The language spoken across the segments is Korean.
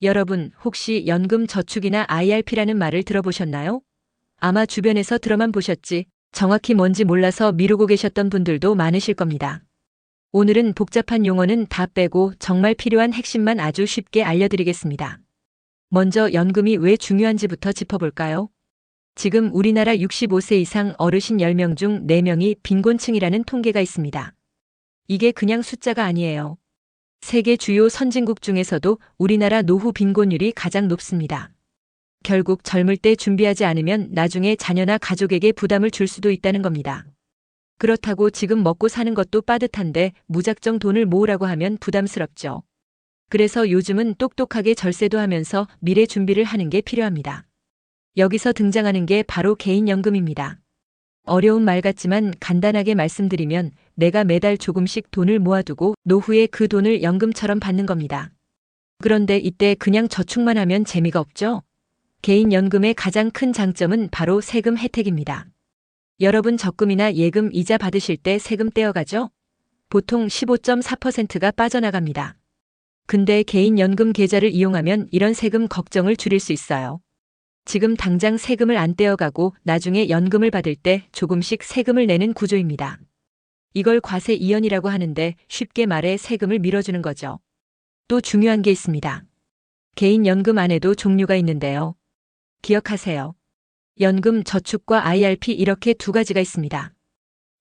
여러분, 혹시 연금 저축이나 IRP라는 말을 들어보셨나요? 아마 주변에서 들어만 보셨지 정확히 뭔지 몰라서 미루고 계셨던 분들도 많으실 겁니다. 오늘은 복잡한 용어는 다 빼고 정말 필요한 핵심만 아주 쉽게 알려드리겠습니다. 먼저 연금이 왜 중요한지부터 짚어볼까요? 지금 우리나라 65세 이상 어르신 10명 중 4명이 빈곤층이라는 통계가 있습니다. 이게 그냥 숫자가 아니에요. 세계 주요 선진국 중에서도 우리나라 노후 빈곤율이 가장 높습니다. 결국 젊을 때 준비하지 않으면 나중에 자녀나 가족에게 부담을 줄 수도 있다는 겁니다. 그렇다고 지금 먹고 사는 것도 빠듯한데 무작정 돈을 모으라고 하면 부담스럽죠. 그래서 요즘은 똑똑하게 절세도 하면서 미래 준비를 하는 게 필요합니다. 여기서 등장하는 게 바로 개인연금입니다. 어려운 말 같지만 간단하게 말씀드리면 내가 매달 조금씩 돈을 모아두고 노후에 그 돈을 연금처럼 받는 겁니다. 그런데 이때 그냥 저축만 하면 재미가 없죠? 개인연금의 가장 큰 장점은 바로 세금 혜택입니다. 여러분 적금이나 예금 이자 받으실 때 세금 떼어가죠? 보통 15.4%가 빠져나갑니다. 근데 개인연금 계좌를 이용하면 이런 세금 걱정을 줄일 수 있어요. 지금 당장 세금을 안 떼어가고 나중에 연금을 받을 때 조금씩 세금을 내는 구조입니다. 이걸 과세 이연이라고 하는데 쉽게 말해 세금을 밀어주는 거죠. 또 중요한 게 있습니다. 개인연금 안에도 종류가 있는데요. 기억하세요. 연금, 저축과 IRP 이렇게 두 가지가 있습니다.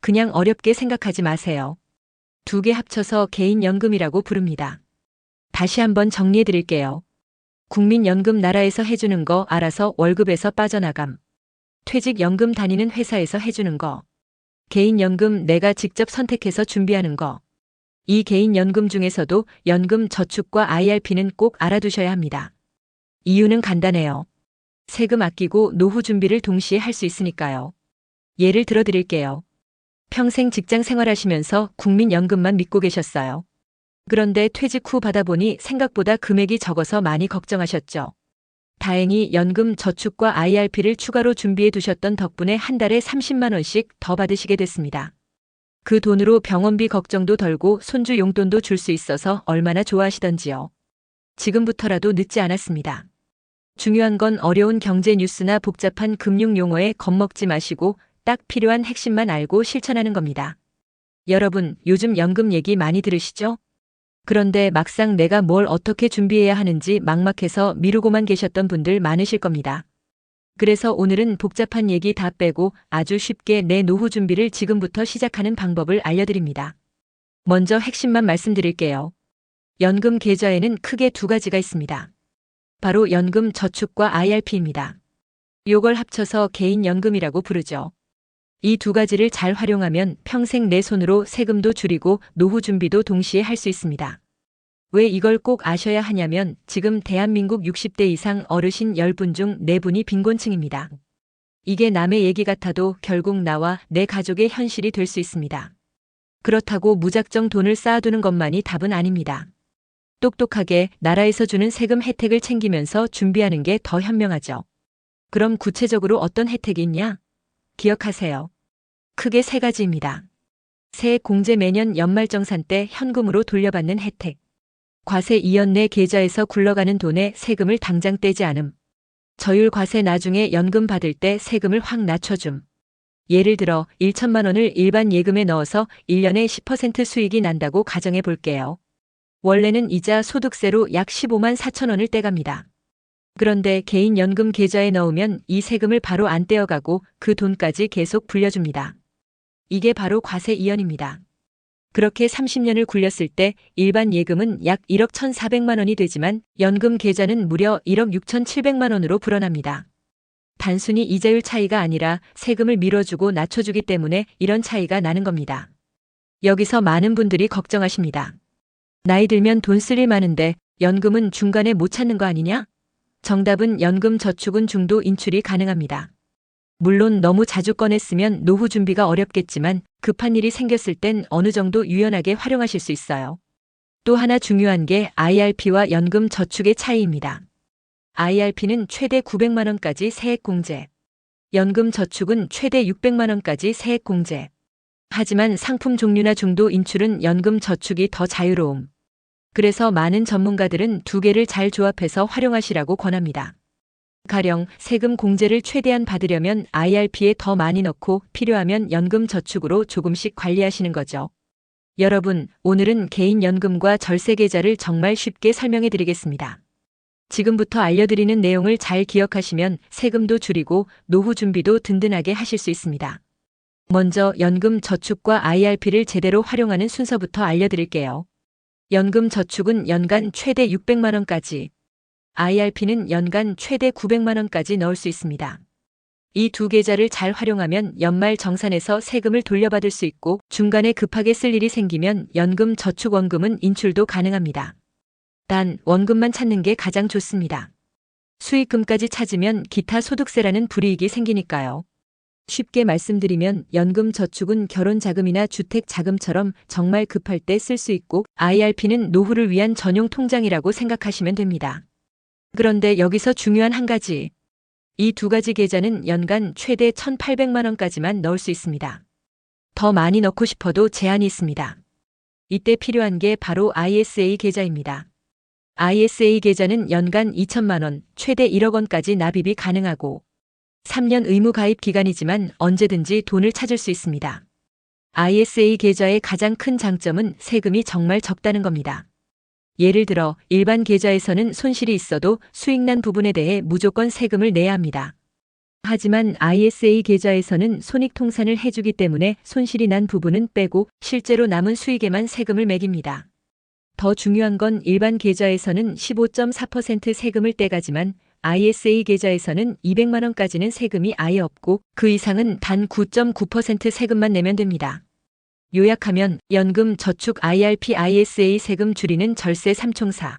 그냥 어렵게 생각하지 마세요. 두 개 합쳐서 개인연금이라고 부릅니다. 다시 한번 정리해 드릴게요. 국민연금 나라에서 해주는 거 알아서 월급에서 빠져나감. 퇴직연금 다니는 회사에서 해주는 거. 개인연금 내가 직접 선택해서 준비하는 거. 이 개인연금 중에서도 연금, 저축과 IRP는 꼭 알아두셔야 합니다. 이유는 간단해요. 세금 아끼고 노후 준비를 동시에 할 수 있으니까요. 예를 들어 드릴게요. 평생 직장 생활하시면서 국민연금만 믿고 계셨어요. 그런데 퇴직 후 받아보니 생각보다 금액이 적어서 많이 걱정하셨죠. 다행히 연금, 저축과 IRP를 추가로 준비해 두셨던 덕분에 한 달에 30만 원씩 더 받으시게 됐습니다. 그 돈으로 병원비 걱정도 덜고 손주 용돈도 줄 수 있어서 얼마나 좋아하시던지요. 지금부터라도 늦지 않았습니다. 중요한 건 어려운 경제 뉴스나 복잡한 금융 용어에 겁먹지 마시고 딱 필요한 핵심만 알고 실천하는 겁니다. 여러분, 요즘 연금 얘기 많이 들으시죠? 그런데 막상 내가 뭘 어떻게 준비해야 하는지 막막해서 미루고만 계셨던 분들 많으실 겁니다. 그래서 오늘은 복잡한 얘기 다 빼고 아주 쉽게 내 노후 준비를 지금부터 시작하는 방법을 알려드립니다. 먼저 핵심만 말씀드릴게요. 연금 계좌에는 크게 두 가지가 있습니다. 바로 연금, 저축과 IRP입니다. 요걸 합쳐서 개인연금이라고 부르죠. 이 두 가지를 잘 활용하면 평생 내 손으로 세금도 줄이고 노후 준비도 동시에 할 수 있습니다. 왜 이걸 꼭 아셔야 하냐면 지금 대한민국 60대 이상 어르신 10분 중 4분이 빈곤층입니다. 이게 남의 얘기 같아도 결국 나와 내 가족의 현실이 될 수 있습니다. 그렇다고 무작정 돈을 쌓아두는 것만이 답은 아닙니다. 똑똑하게 나라에서 주는 세금 혜택을 챙기면서 준비하는 게 더 현명하죠. 그럼 구체적으로 어떤 혜택이 있냐? 기억하세요. 크게 세 가지입니다. 세액 공제 매년 연말정산 때 현금으로 돌려받는 혜택. 과세 이연 내 계좌에서 굴러가는 돈에 세금을 당장 떼지 않음. 저율 과세 나중에 연금 받을 때 세금을 확 낮춰줌. 예를 들어 1천만 원을 일반 예금에 넣어서 1년에 10% 수익이 난다고 가정해 볼게요. 원래는 이자 소득세로 약 15만 4천 원을 떼갑니다. 그런데 개인연금 계좌에 넣으면 이 세금을 바로 안 떼어가고 그 돈까지 계속 불려줍니다. 이게 바로 과세 이연입니다. 그렇게 30년을 굴렸을 때 일반 예금은 약 1억 1,400만 원이 되지만 연금 계좌는 무려 1억 6,700만 원으로 불어납니다. 단순히 이자율 차이가 아니라 세금을 밀어주고 낮춰주기 때문에 이런 차이가 나는 겁니다. 여기서 많은 분들이 걱정하십니다. 나이 들면 돈 쓸 일 많은데 연금은 중간에 못 찾는 거 아니냐? 정답은 연금, 저축은 중도 인출이 가능합니다. 물론 너무 자주 꺼냈으면 노후 준비가 어렵겠지만 급한 일이 생겼을 땐 어느 정도 유연하게 활용하실 수 있어요. 또 하나 중요한 게 IRP와 연금, 저축의 차이입니다. IRP는 최대 900만 원까지 세액 공제. 연금, 저축은 최대 600만 원까지 세액 공제. 하지만 상품 종류나 중도 인출은 연금, 저축이 더 자유로움. 그래서 많은 전문가들은 두 개를 잘 조합해서 활용하시라고 권합니다. 가령 세금 공제를 최대한 받으려면 IRP에 더 많이 넣고 필요하면 연금 저축으로 조금씩 관리하시는 거죠. 여러분, 오늘은 개인연금과 절세계좌를 정말 쉽게 설명해 드리겠습니다. 지금부터 알려드리는 내용을 잘 기억하시면 세금도 줄이고 노후 준비도 든든하게 하실 수 있습니다. 먼저 연금 저축과 IRP를 제대로 활용하는 순서부터 알려드릴게요. 연금 저축은 연간 최대 600만 원까지, IRP는 연간 최대 900만 원까지 넣을 수 있습니다. 이 두 계좌를 잘 활용하면 연말 정산에서 세금을 돌려받을 수 있고 중간에 급하게 쓸 일이 생기면 연금 저축 원금은 인출도 가능합니다. 단 원금만 찾는 게 가장 좋습니다. 수익금까지 찾으면 기타 소득세라는 불이익이 생기니까요. 쉽게 말씀드리면 연금 저축은 결혼 자금이나 주택 자금처럼 정말 급할 때 쓸 수 있고 IRP는 노후를 위한 전용 통장이라고 생각하시면 됩니다. 그런데 여기서 중요한 한 가지. 이 두 가지 계좌는 연간 최대 1,800만 원까지만 넣을 수 있습니다. 더 많이 넣고 싶어도 제한이 있습니다. 이때 필요한 게 바로 ISA 계좌입니다. ISA 계좌는 연간 2천만 원, 최대 1억 원까지 납입이 가능하고 3년 의무 가입 기간이지만 언제든지 돈을 찾을 수 있습니다. ISA 계좌의 가장 큰 장점은 세금이 정말 적다는 겁니다. 예를 들어 일반 계좌에서는 손실이 있어도 수익난 부분에 대해 무조건 세금을 내야 합니다. 하지만 ISA 계좌에서는 손익통산을 해주기 때문에 손실이 난 부분은 빼고 실제로 남은 수익에만 세금을 매깁니다. 더 중요한 건 일반 계좌에서는 15.4% 세금을 떼가지만 ISA 계좌에서는 200만 원까지는 세금이 아예 없고 그 이상은 단 9.9% 세금만 내면 됩니다. 요약하면 연금, 저축, IRP, ISA 세금 줄이는 절세 삼총사.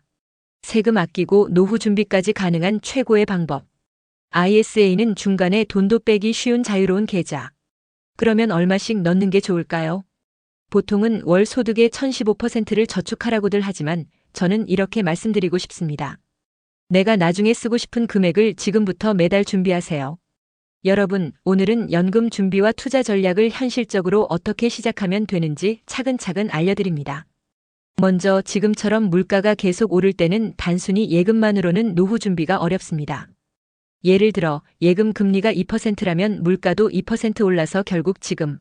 세금 아끼고 노후 준비까지 가능한 최고의 방법. ISA는 중간에 돈도 빼기 쉬운 자유로운 계좌. 그러면 얼마씩 넣는 게 좋을까요? 보통은 월 소득의 1015%를 저축하라고들 하지만 저는 이렇게 말씀드리고 싶습니다. 내가 나중에 쓰고 싶은 금액을 지금부터 매달 준비하세요. 여러분, 오늘은 연금 준비와 투자 전략을 현실적으로 어떻게 시작하면 되는지 차근차근 알려드립니다. 먼저 지금처럼 물가가 계속 오를 때는 단순히 예금만으로는 노후 준비가 어렵습니다. 예를 들어 예금 금리가 2%라면 물가도 2% 올라서 결국 지금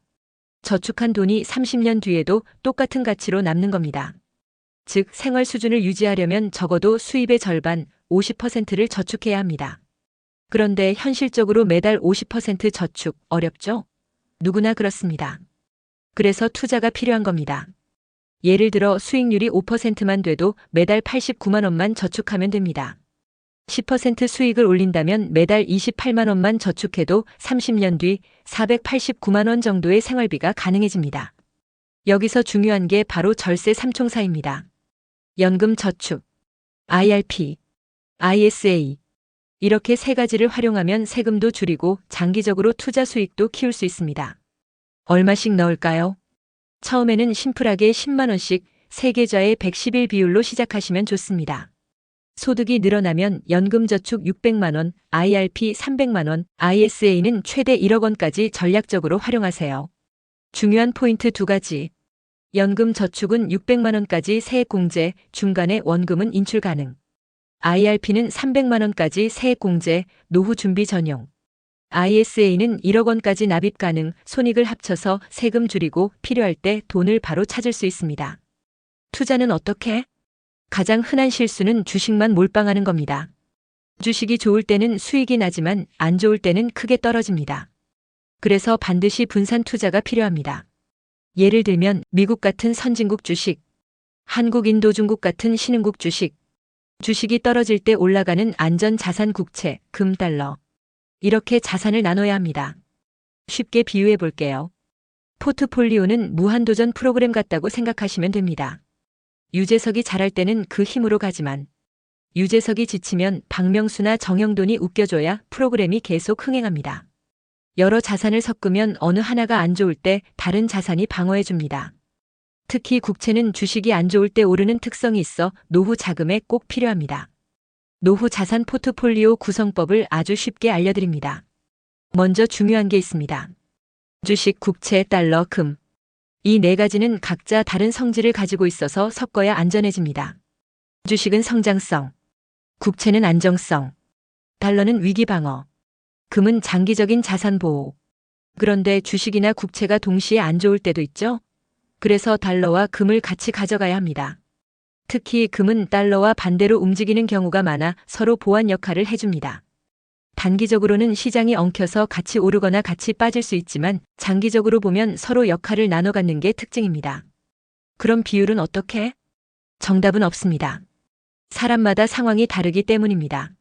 저축한 돈이 30년 뒤에도 똑같은 가치로 남는 겁니다. 즉 생활 수준을 유지하려면 적어도 수입의 절반, 50%를 저축해야 합니다. 그런데 현실적으로 매달 50% 저축 어렵죠? 누구나 그렇습니다. 그래서 투자가 필요한 겁니다. 예를 들어 수익률이 5%만 돼도 매달 89만 원만 저축하면 됩니다. 10% 수익을 올린다면 매달 28만 원만 저축해도 30년 뒤 489만 원 정도의 생활비가 가능해집니다. 여기서 중요한 게 바로 절세 삼총사입니다. 연금 저축, IRP, ISA. 이렇게 세 가지를 활용하면 세금도 줄이고 장기적으로 투자 수익도 키울 수 있습니다. 얼마씩 넣을까요? 처음에는 심플하게 10만 원씩 세 계좌에 111 비율로 시작하시면 좋습니다. 소득이 늘어나면 연금저축 600만 원, IRP 300만 원, ISA는 최대 1억 원까지 전략적으로 활용하세요. 중요한 포인트 두 가지. 연금저축은 600만 원까지 세액공제, 중간에 원금은 인출 가능. IRP는 300만 원까지 세액공제, 노후 준비 전용. ISA는 1억 원까지 납입 가능, 손익을 합쳐서 세금 줄이고 필요할 때 돈을 바로 찾을 수 있습니다. 투자는 어떻게? 가장 흔한 실수는 주식만 몰빵하는 겁니다. 주식이 좋을 때는 수익이 나지만 안 좋을 때는 크게 떨어집니다. 그래서 반드시 분산 투자가 필요합니다. 예를 들면 미국 같은 선진국 주식, 한국, 인도, 중국 같은 신흥국 주식, 주식이 떨어질 때 올라가는 안전 자산 국채, 금, 달러. 이렇게 자산을 나눠야 합니다. 쉽게 비유해 볼게요. 포트폴리오는 무한도전 프로그램 같다고 생각하시면 됩니다. 유재석이 잘할 때는 그 힘으로 가지만 유재석이 지치면 박명수나 정영돈이 웃겨줘야 프로그램이 계속 흥행합니다. 여러 자산을 섞으면 어느 하나가 안 좋을 때 다른 자산이 방어해 줍니다. 특히 국채는 주식이 안 좋을 때 오르는 특성이 있어 노후 자금에 꼭 필요합니다. 노후 자산 포트폴리오 구성법을 아주 쉽게 알려드립니다. 먼저 중요한 게 있습니다. 주식, 국채, 달러, 금. 이 네 가지는 각자 다른 성질을 가지고 있어서 섞어야 안전해집니다. 주식은 성장성, 국채는 안정성, 달러는 위기 방어, 금은 장기적인 자산 보호. 그런데 주식이나 국채가 동시에 안 좋을 때도 있죠? 그래서 달러와 금을 같이 가져가야 합니다. 특히 금은 달러와 반대로 움직이는 경우가 많아 서로 보완 역할을 해줍니다. 단기적으로는 시장이 엉켜서 같이 오르거나 같이 빠질 수 있지만 장기적으로 보면 서로 역할을 나눠 갖는 게 특징입니다. 그럼 비율은 어떻게? 정답은 없습니다. 사람마다 상황이 다르기 때문입니다.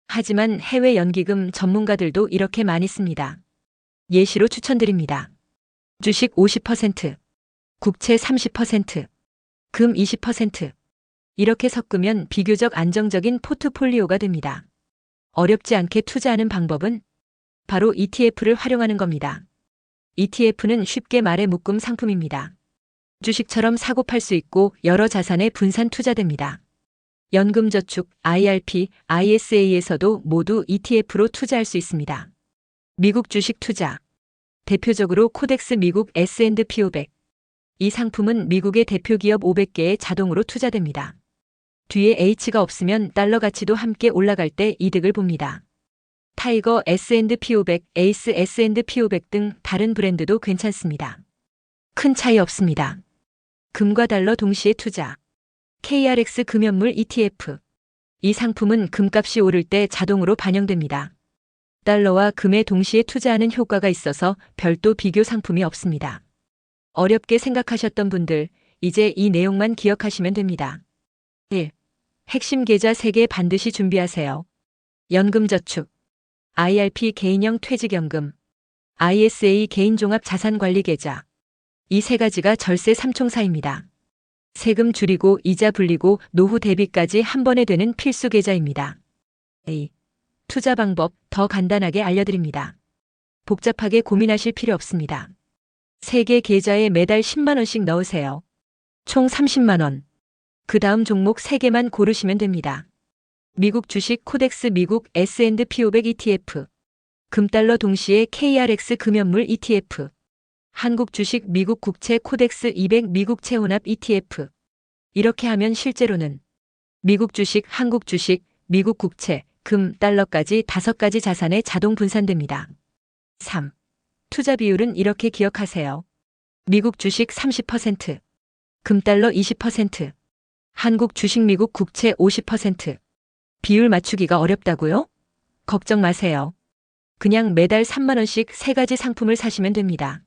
하지만 해외 연기금 전문가들도 이렇게 많이 씁니다. 예시로 추천드립니다. 주식 50%, 국채 30%, 금 20%. 이렇게 섞으면 비교적 안정적인 포트폴리오가 됩니다. 어렵지 않게 투자하는 방법은 바로 ETF를 활용하는 겁니다. ETF는 쉽게 말해 묶음 상품입니다. 주식처럼 사고 팔 수 있고 여러 자산에 분산 투자됩니다. 연금저축, IRP, ISA에서도 모두 ETF로 투자할 수 있습니다. 미국 주식 투자. 대표적으로 코덱스 미국 S&P 500. 이 상품은 미국의 대표 기업 500개에 자동으로 투자됩니다. 뒤에 H가 없으면 달러 가치도 함께 올라갈 때 이득을 봅니다. 타이거 S&P 500, 에이스 S&P 500 등 다른 브랜드도 괜찮습니다. 큰 차이 없습니다. 금과 달러 동시에 투자. KRX 금연물 ETF. 이 상품은 금값이 오를 때 자동으로 반영됩니다. 달러와 금에 동시에 투자하는 효과가 있어서 별도 비교 상품이 없습니다. 어렵게 생각하셨던 분들, 이제 이 내용만 기억하시면 됩니다. 1. 핵심 계좌 3개 반드시 준비하세요. 연금저축, IRP 개인형 퇴직연금, ISA 개인종합자산관리계좌. 이 3가지가 절세 삼총사입니다. 세금 줄이고 이자 불리고 노후 대비까지 한 번에 되는 필수 계좌입니다. A. 투자 방법 더 간단하게 알려드립니다. 복잡하게 고민하실 필요 없습니다. 3개 계좌에 매달 10만 원씩 넣으세요. 총 30만 원. 그 다음 종목 3개만 고르시면 됩니다. 미국 주식 코덱스 미국 S&P 500 ETF. 금달러 동시에 KRX 금연물 ETF. 한국 주식 미국 국채 코덱스 200 미국 채혼합 ETF. 이렇게 하면 실제로는 미국 주식, 한국 주식, 미국 국채, 금, 달러까지 5가지 자산에 자동 분산됩니다. 3. 투자 비율은 이렇게 기억하세요. 미국 주식 30%, 금달러 20%, 한국 주식 미국 국채 50%. 비율 맞추기가 어렵다고요? 걱정 마세요. 그냥 매달 3만 원씩 3가지 상품을 사시면 됩니다.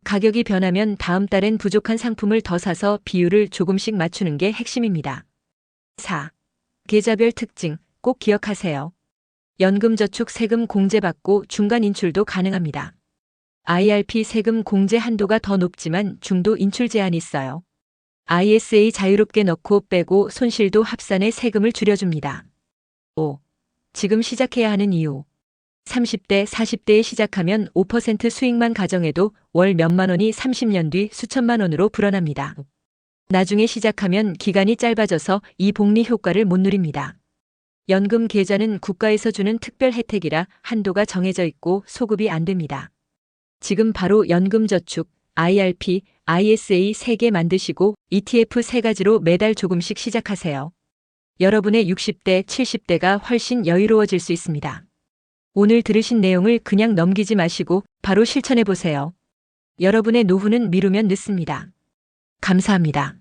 가격이 변하면 다음 달엔 부족한 상품을 더 사서 비율을 조금씩 맞추는 게 핵심입니다. 4. 계좌별 특징 꼭 기억하세요. 연금저축 세금 공제받고 중간 인출도 가능합니다. IRP 세금 공제 한도가 더 높지만 중도 인출 제한이 있어요. ISA 자유롭게 넣고 빼고 손실도 합산해 세금을 줄여줍니다. 5. 지금 시작해야 하는 이유. 30대, 40대에 시작하면 5% 수익만 가정해도 월 몇만 원이 30년 뒤 수천만 원으로 불어납니다. 나중에 시작하면 기간이 짧아져서 이 복리 효과를 못 누립니다. 연금 계좌는 국가에서 주는 특별 혜택이라 한도가 정해져 있고 소급이 안 됩니다. 지금 바로 연금저축, IRP, ISA 3개 만드시고 ETF 3가지로 매달 조금씩 시작하세요. 여러분의 60대, 70대가 훨씬 여유로워질 수 있습니다. 오늘 들으신 내용을 그냥 넘기지 마시고 바로 실천해 보세요. 여러분의 노후는 미루면 늦습니다. 감사합니다.